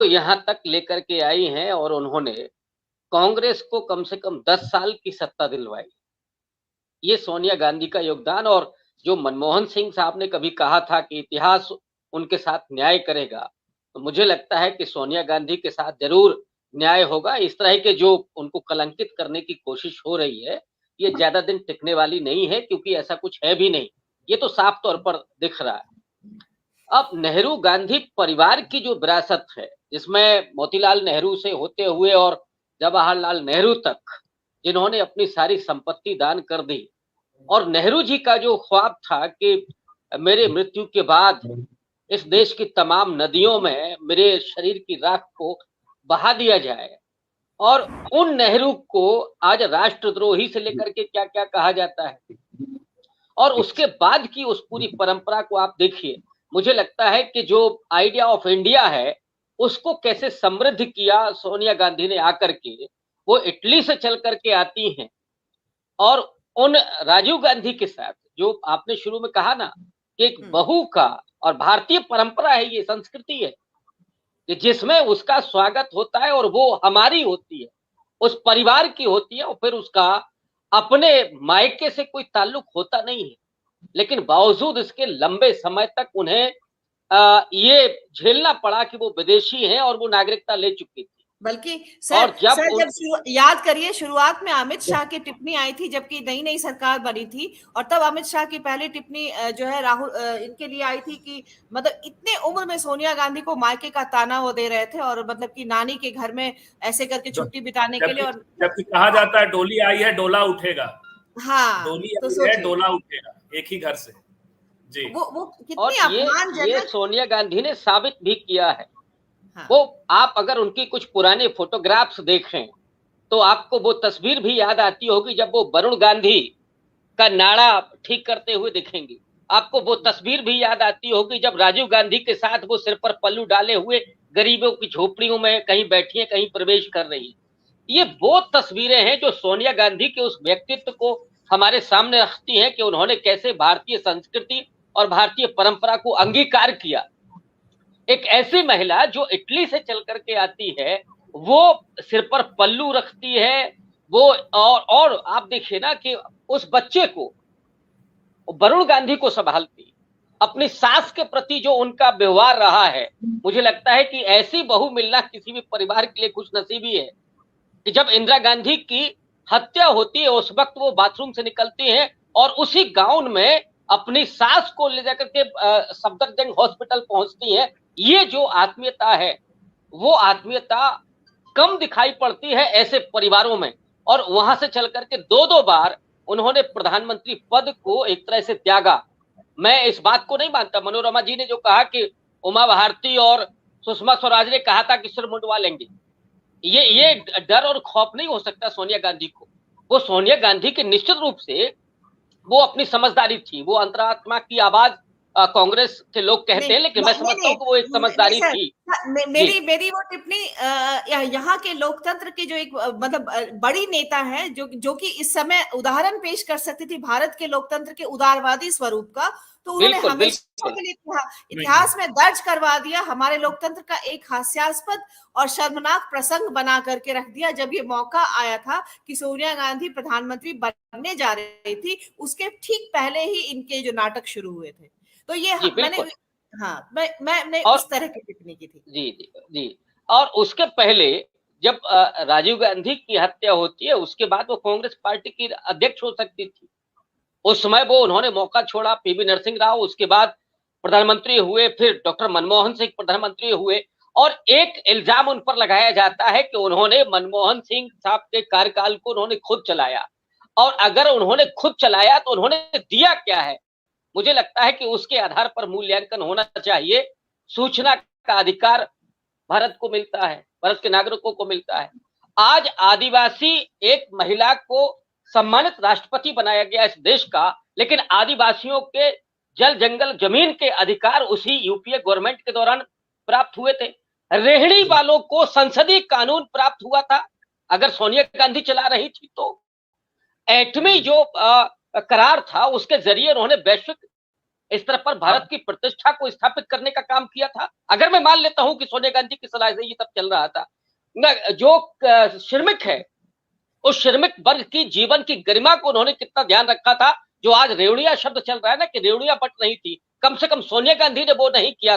यहाँ तक लेकर के आई हैं और उन्होंने कांग्रेस को कम से कम 10 साल की सत्ता दिलवाई। ये सोनिया गांधी का योगदान। और जो मनमोहन सिंह साहब ने कभी कहा था कि इतिहास उनके साथ न्याय करेगा, तो मुझे लगता है कि सोनिया गांधी के साथ जरूर न्याय होगा। इस तरह के जो उनको कलंकित करने की कोशिश हो रही है, ये ज्यादा दिन टिकने वाली नहीं है, क्योंकि ऐसा कुछ है भी नहीं। ये तो साफ तौर पर दिख रहा है। अब नेहरू गांधी परिवार की जो विरासत है, जिसमें मोतीलाल नेहरू से होते हुए और जवाहरलाल नेहरू तक, जिन्होंने अपनी सारी संपत्ति दान कर दी, और नेहरू जी का जो ख्वाब था कि मेरे मृत्यु के बाद इस देश की तमाम नदियों में मेरे शरीर की राख को बहा दिया जाए, और उन नेहरू को आज राष्ट्रद्रोही से लेकर के क्या क्या कहा जाता है। और उसके बाद की उस पूरी परंपरा को आप देखिए। मुझे लगता है कि जो आइडिया ऑफ इंडिया है, उसको कैसे समृद्ध किया सोनिया गांधी ने आकर के। वो इटली से चल करके आती हैं, और उन राजीव गांधी के साथ, जो आपने शुरू में कहा ना कि एक बहू का, और भारतीय परंपरा है, ये संस्कृति है कि जिसमें उसका स्वागत होता है और वो हमारी होती है, उस परिवार की होती है, और फिर उसका अपने मायके से कोई ताल्लुक होता नहीं है। लेकिन बावजूद इसके लंबे समय तक उन्हें ये झेलना पड़ा कि वो विदेशी हैं और वो नागरिकता ले चुकी थी। बल्कि सर और जब जब याद करिए, शुरुआत में अमित शाह की टिप्पणी आई थी, जबकि नई नई सरकार बनी थी, और तब अमित शाह की पहली टिप्पणी जो है राहुल इनके लिए आई थी कि मतलब इतने उम्र में सोनिया गांधी को मायके का ताना वो दे रहे थे, और मतलब कि नानी के घर में ऐसे करके छुट्टी बिताने के लिए। और जबकि कहा जाता है डोली आई है डोला उठेगा। हाँ, डोली तो आई है डोला उठेगा, एक ही घर से। जी। वो और कितनी ये अपमानजनक। सोनिया गांधी ने साबित भी किया है। हाँ। वो आप अगर उनकी कुछ पुराने फोटोग्राफ्स देखें, तो आपको वो तस्वीर भी याद आती होगी जब वो वरुण गांधी का नाड़ा ठीक करते हुए दिखेंगी। आपको वो तस्वीर भी याद आती होगी जब राजीव गांधी के साथ वो सिर पर पल्लू डाले हुए गरीबों की झोपड़ियों में कहीं बैठी है, कहीं प्रवेश कर रही है। ये वो तस्वीरें हैं जो सोनिया गांधी के उस व्यक्तित्व को हमारे सामने रखती हैं कि उन्होंने कैसे भारतीय संस्कृति और भारतीय परंपरा को अंगीकार किया। एक ऐसी महिला जो इटली से चल करके आती है, वो सिर पर पल्लू रखती है, वो और आप देखिए ना कि उस बच्चे को वरुण गांधी को संभालती, अपनी सास के प्रति जो उनका व्यवहार रहा है, मुझे लगता है कि ऐसी बहू मिलना किसी भी परिवार के लिए खुशनसीबी है कि जब इंदिरा गांधी की हत्या होती है, उस वक्त वो बाथरूम से निकलती हैं और उसी गाउन में अपनी सास को ले जाकर के सफदरजंग हॉस्पिटल पहुंचती हैं। ये जो आत्मीयता है, वो आत्मीयता कम दिखाई पड़ती है ऐसे परिवारों में। और वहां से चल करके दो दो बार उन्होंने प्रधानमंत्री पद को एक तरह से त्यागा। मैं इस बात को नहीं मानता। मनोरमा जी ने जो कहा कि उमा भारती और सुषमा स्वराज ने कहा था कि सिर मुंडवा लेंगे, ये डर और खौफ नहीं हो सकता सोनिया गांधी को। वो सोनिया गांधी की निश्चित रूप से वो अपनी समझदारी थी, वो अंतरात्मा की आवाज कांग्रेस के लोग कहते हैं, लेकिन मैं समझता हूँ कि वो एक समझदारी थी। मेरी मेरी वो टिप्पणी यहाँ के लोकतंत्र के जो एक मतलब बड़ी नेता है, जो कि इस समय उदाहरण पेश कर सकती थी भारत के लोकतंत्र के उदारवादी स्वरूप का, तो उन्होंने बिल्कुल हमेशा के लिए इतिहास में दर्ज करवा दिया हमारे लोकतंत्र का एक हास्यास्पद और शर्मनाक प्रसंग बना करके रख दिया, जब ये मौका आया था कि सोनिया गांधी प्रधानमंत्री बनने जा रही थी, उसके ठीक पहले ही इनके जो नाटक शुरू हुए थे। तो ये मैंने, हाँ, मैं इस तरह की टिप्पणी की थी। जी जी जी। और उसके पहले जब राजीव गांधी की हत्या होती है, उसके बाद वो कांग्रेस पार्टी की अध्यक्ष हो सकती थी। उस समय वो उन्होंने मौका छोड़ा। पीवी नरसिंह राव उसके बाद प्रधानमंत्री हुए, फिर डॉक्टर मनमोहन सिंह प्रधानमंत्री हुए, और एक इल्जाम उन पर लगाया जाता है कि उन्होंने मनमोहन सिंह साहब के कार्यकाल को उन्होंने खुद चलाया। और अगर उन्होंने खुद चलाया तो उन्होंने दिया क्या है? मुझे लगता है कि उसके आधार पर मूल्यांकन होना चाहिए। सूचना का अधिकार भारत को मिलता है, भारत के नागरिकों को मिलता है। आज आदिवासी एक महिला को सम्मानित राष्ट्रपति बनाया गया इस देश का, लेकिन आदिवासियों के जल जंगल जमीन के अधिकार उसी यूपीए गवर्नमेंट के दौरान प्राप्त हुए थे। रेहड़ी वालों को संसदीय कानून प्राप्त हुआ था अगर सोनिया गांधी चला रही थी तो। एटमी जो करार था, उसके जरिए उन्होंने वैश्विक इस तरह पर भारत की प्रतिष्ठा को स्थापित करने का काम किया था। अगर मैं मान लेता हूं कि सोनिया गांधी की सलाह से ये सब चल रहा था, जो श्रमिक है उस श्रमिक वर्ग की जीवन की गरिमा को उन्होंने कितना ध्यान रखा था। जो आज रेवड़िया शब्द चल रहा है ना कि रेवड़िया बट नहीं थी, कम से कम सोनिया गांधी ने वो नहीं किया।